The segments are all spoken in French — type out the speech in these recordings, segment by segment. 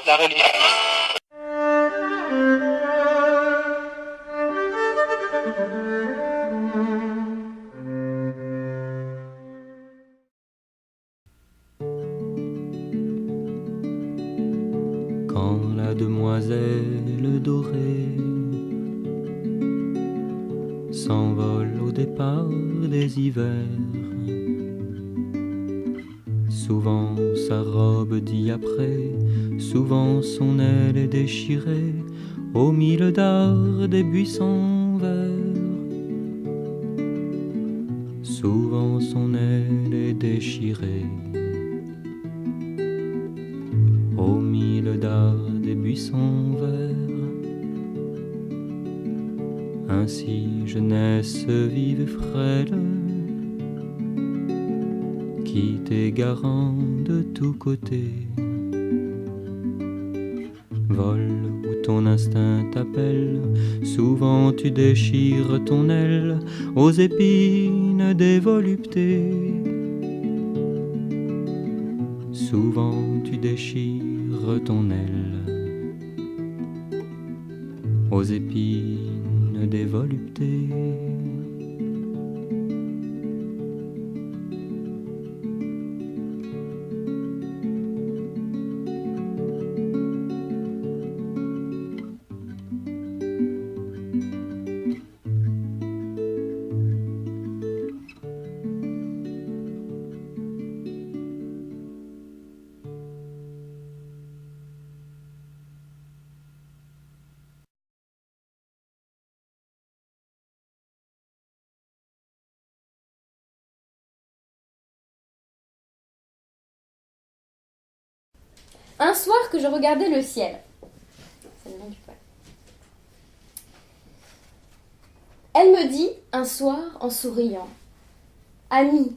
la religion. Quand la demoiselle dorée s'envole au départ des hivers, souvent sa robe diaprée, souvent son aile est déchirée au milieu d'art des buissons verts. Souvent son aile est déchirée au milieu d'art des buissons verts. Ainsi jeunesse vive et frêle, qui t'est garant de tous côtés, vole où ton instinct t'appelle, souvent tu déchires ton aile aux épines des voluptés. Souvent tu déchires ton aile aux épines des voluptés. Un soir que je regardais le ciel. C'est le nom du poème. Elle me dit un soir en souriant: Ami,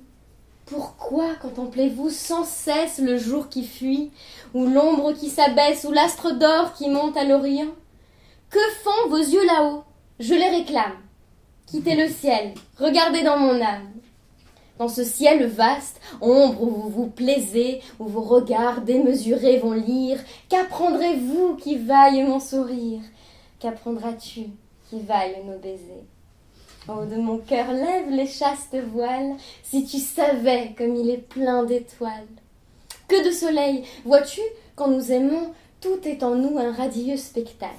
pourquoi contemplez-vous sans cesse le jour qui fuit, ou l'ombre qui s'abaisse, ou l'astre d'or qui monte à l'Orient? Que font vos yeux là-haut? Je les réclame. Quittez le ciel, regardez dans mon âme. Dans ce ciel vaste, ombre où vous vous plaisez, où vos regards démesurés vont lire, qu'apprendrez-vous qui vaille mon sourire? Qu'apprendras-tu qui vaille nos baisers? Oh, de mon cœur lève les chastes voiles, si tu savais comme il est plein d'étoiles. Que de soleil! Vois-tu, quand nous aimons, tout est en nous un radieux spectacle.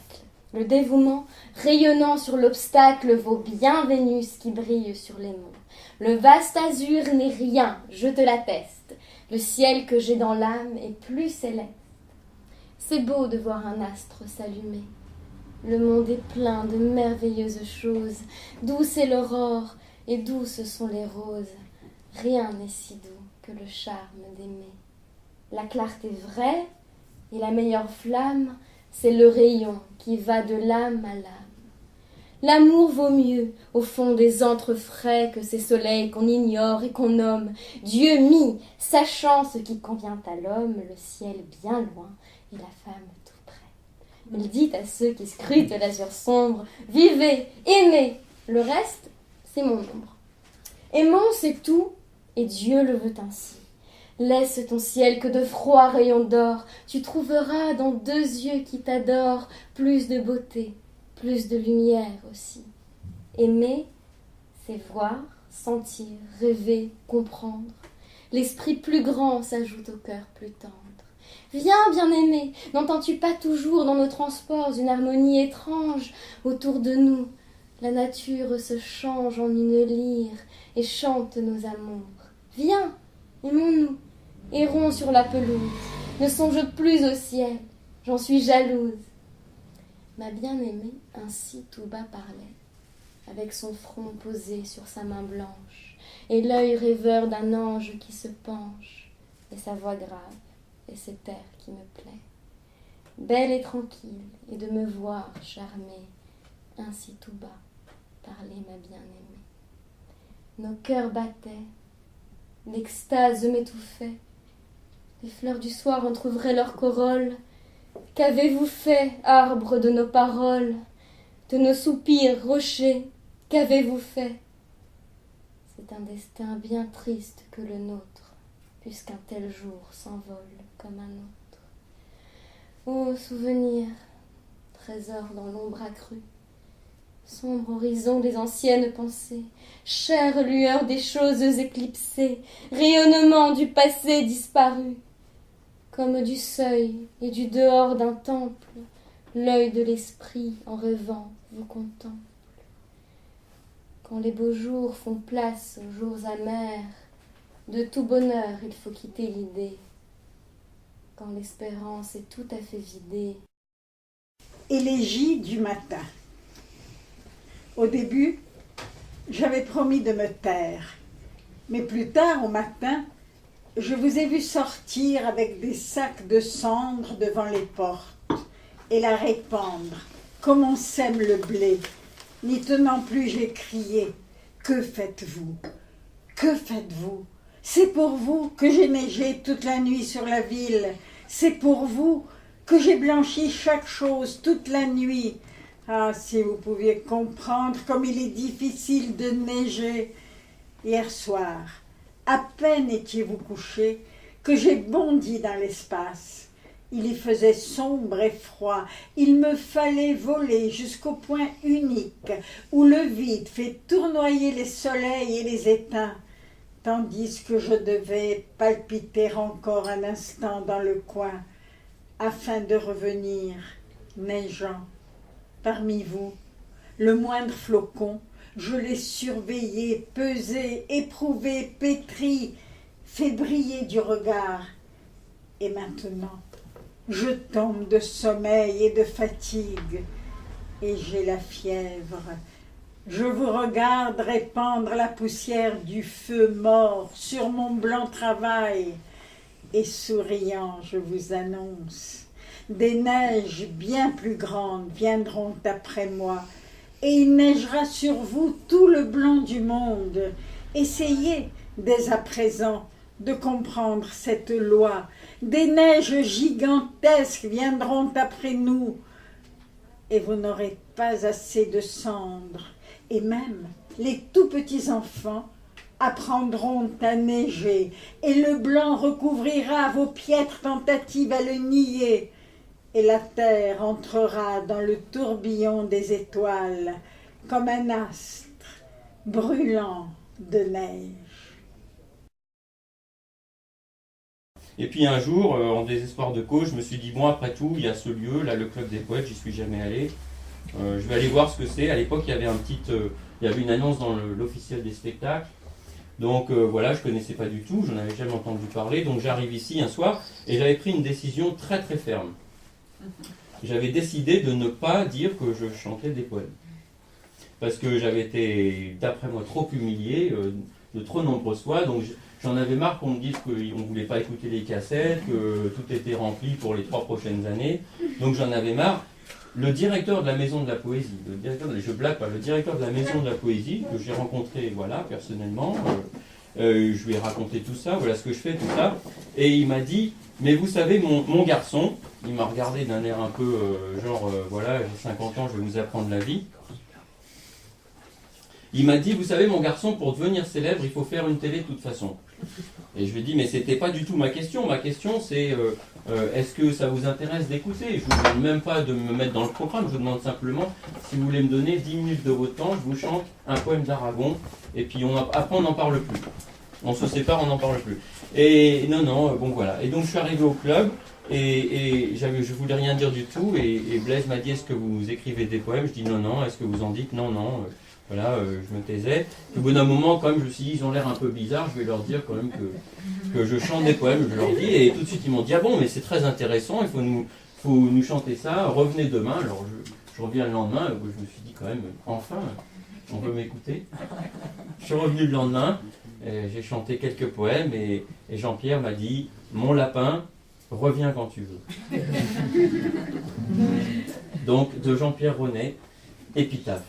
Le dévouement, rayonnant sur l'obstacle, vaut bien Vénus qui brille sur les monts. Le vaste azur n'est rien, je te l'atteste. Le ciel que j'ai dans l'âme est plus céleste. C'est beau de voir un astre s'allumer. Le monde est plein de merveilleuses choses. Douce est l'aurore et douces sont les roses. Rien n'est si doux que le charme d'aimer. La clarté vraie et la meilleure flamme, c'est le rayon qui va de l'âme à l'âme. L'amour vaut mieux au fond des antres frais que ces soleils qu'on ignore et qu'on nomme. Dieu mis, sachant ce qui convient à l'homme, le ciel bien loin et la femme tout près. Il dit à ceux qui scrutent l'azur sombre: vivez, aimez, le reste, c'est mon ombre. Aimons, c'est tout, et Dieu le veut ainsi. Laisse ton ciel que de froids rayons d'or, tu trouveras dans deux yeux qui t'adorent plus de beauté, plus de lumière aussi. Aimer, c'est voir, sentir, rêver, comprendre. L'esprit plus grand s'ajoute au cœur plus tendre. Viens, bien-aimé, n'entends-tu pas toujours dans nos transports une harmonie étrange? Autour de nous, la nature se change en une lyre et chante nos amours. Viens, aimons-nous, errons sur la pelouse, ne songe plus au ciel, j'en suis jalouse. Ma bien-aimée ainsi tout bas parlait, avec son front posé sur sa main blanche, et l'œil rêveur d'un ange qui se penche, et sa voix grave, et cet air qui me plaît. Belle et tranquille, et de me voir charmée, ainsi tout bas parlait ma bien-aimée. Nos cœurs battaient, l'extase m'étouffait, les fleurs du soir entr'ouvraient leurs corolles. Qu'avez-vous fait, arbre de nos paroles, de nos soupirs, rochers, qu'avez-vous fait? C'est un destin bien triste que le nôtre, puisqu'un tel jour s'envole comme un autre. Ô souvenir, trésor dans l'ombre accrue, sombre horizon des anciennes pensées, chère lueur des choses éclipsées, rayonnement du passé disparu, comme du seuil et du dehors d'un temple, l'œil de l'esprit en rêvant vous contemple. Quand les beaux jours font place aux jours amers, de tout bonheur il faut quitter l'idée. Quand l'espérance est tout à fait vidée. Élégie du matin. Au début, j'avais promis de me taire, mais plus tard au matin, je vous ai vu sortir avec des sacs de cendres devant les portes et la répandre comme on sème le blé. N'y tenant plus, j'ai crié « Que faites-vous? Que faites-vous? C'est pour vous que j'ai neigé toute la nuit sur la ville. C'est pour vous que j'ai blanchi chaque chose toute la nuit. Ah, si vous pouviez comprendre comme il est difficile de neiger. Hier soir, à peine étiez-vous couché que j'ai bondi dans l'espace. Il y faisait sombre et froid. Il me fallait voler jusqu'au point unique où le vide fait tournoyer les soleils et les éteints, tandis que je devais palpiter encore un instant dans le coin, afin de revenir, neigeant. Parmi vous, le moindre flocon, je l'ai surveillé, pesé, éprouvé, pétri, fait briller du regard. Et maintenant, je tombe de sommeil et de fatigue, et j'ai la fièvre. Je vous regarde répandre la poussière du feu mort sur mon blanc travail, et souriant, je vous annonce, des neiges bien plus grandes viendront après moi, et il neigera sur vous tout le blanc du monde. Essayez dès à présent de comprendre cette loi. Des neiges gigantesques viendront après nous, et vous n'aurez pas assez de cendres, et même les tout petits enfants apprendront à neiger, et le blanc recouvrira vos piètres tentatives à le nier, et la terre entrera dans le tourbillon des étoiles comme un astre brûlant de neige. Et puis un jour, en désespoir de cause, je me suis dit, bon, après tout, il y a ce lieu, là, le Club des Poètes, j'y suis jamais allé. Je vais aller voir ce que c'est. À l'époque, il y avait il y avait une annonce dans l'officiel des spectacles. Donc voilà, je ne connaissais pas du tout, j'en avais jamais entendu parler. Donc j'arrive ici un soir et j'avais pris une décision très très ferme. J'avais décidé de ne pas dire que je chantais des poèmes. Parce que j'avais été, d'après moi, trop humilié de trop nombreuses fois. Donc j'en avais marre qu'on me dise qu'on ne voulait pas écouter les cassettes, que tout était rempli pour les 3 prochaines années. Donc j'en avais marre. Le directeur de la Maison de la Poésie, je blague pas, le directeur de la Maison de la Poésie, que j'ai rencontré, voilà, personnellement, je lui ai raconté tout ça, voilà ce que je fais, tout ça, et il m'a dit, mais vous savez, mon garçon, il m'a regardé d'un air un peu, voilà, j'ai 50 ans, je vais vous apprendre la vie. Il m'a dit, vous savez, mon garçon, pour devenir célèbre, il faut faire une télé de toute façon. Et je lui ai dit, mais c'était pas du tout ma question. Ma question, c'est, est-ce que ça vous intéresse d'écouter? Je vous demande même pas de me mettre dans le programme, je vous demande simplement si vous voulez me donner 10 minutes de votre temps, je vous chante un poème d'Aragon, et puis après on n'en parle plus. On se sépare, on n'en parle plus. Et non, bon voilà. Et donc je suis arrivé au club, et je voulais rien dire du tout, et Blaise m'a dit, est-ce que vous écrivez des poèmes? Je dis non, est-ce que vous en dites? Non. Voilà, je me taisais. Puis au bout d'un moment, quand même, je me suis dit, ils ont l'air un peu bizarres, je vais leur dire quand même que je chante des poèmes, je leur dis, et tout de suite ils m'ont dit, ah bon, mais c'est très intéressant, il faut nous chanter ça, revenez demain. Alors je reviens le lendemain, je me suis dit quand même, enfin, on veut m'écouter. Je suis revenu le lendemain, j'ai chanté quelques poèmes, et Jean-Pierre m'a dit, mon lapin, reviens quand tu veux. Donc, de Jean-Pierre Ronet, Épitaphe.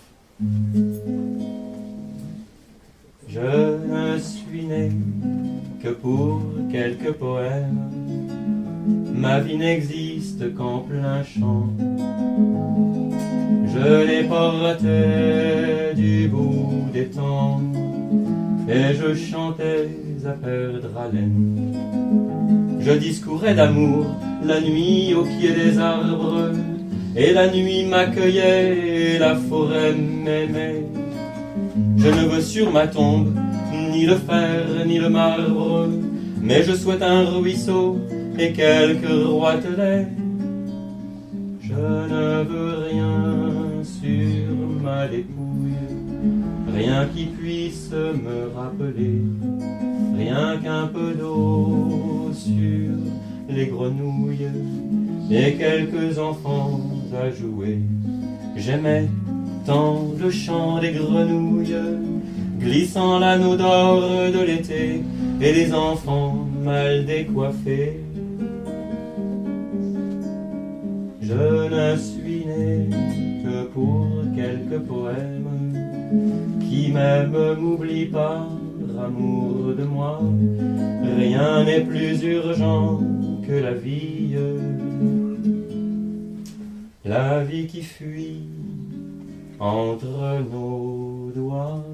Je ne suis né que pour quelques poèmes, ma vie n'existe qu'en plein champ. Je les portais du bout des temps, et je chantais à perdre haleine. Je discourais d'amour la nuit au pied des arbres, et la nuit m'accueillait, et la forêt m'aimait. Je ne veux sur ma tombe ni le fer ni le marbre, mais je souhaite un ruisseau et quelques roitelets. Je ne veux rien sur ma dépouille, rien qui puisse me rappeler, rien qu'un peu d'eau sur les grenouilles et quelques enfants à jouer. J'aimais tant le chant des grenouilles, glissant l'anneau d'or de l'été, et les enfants mal décoiffés. Je ne suis né que pour quelques poèmes, qui même m'oublie pas, amour de moi. Rien n'est plus urgent que la vie qui fuit entre nos doigts.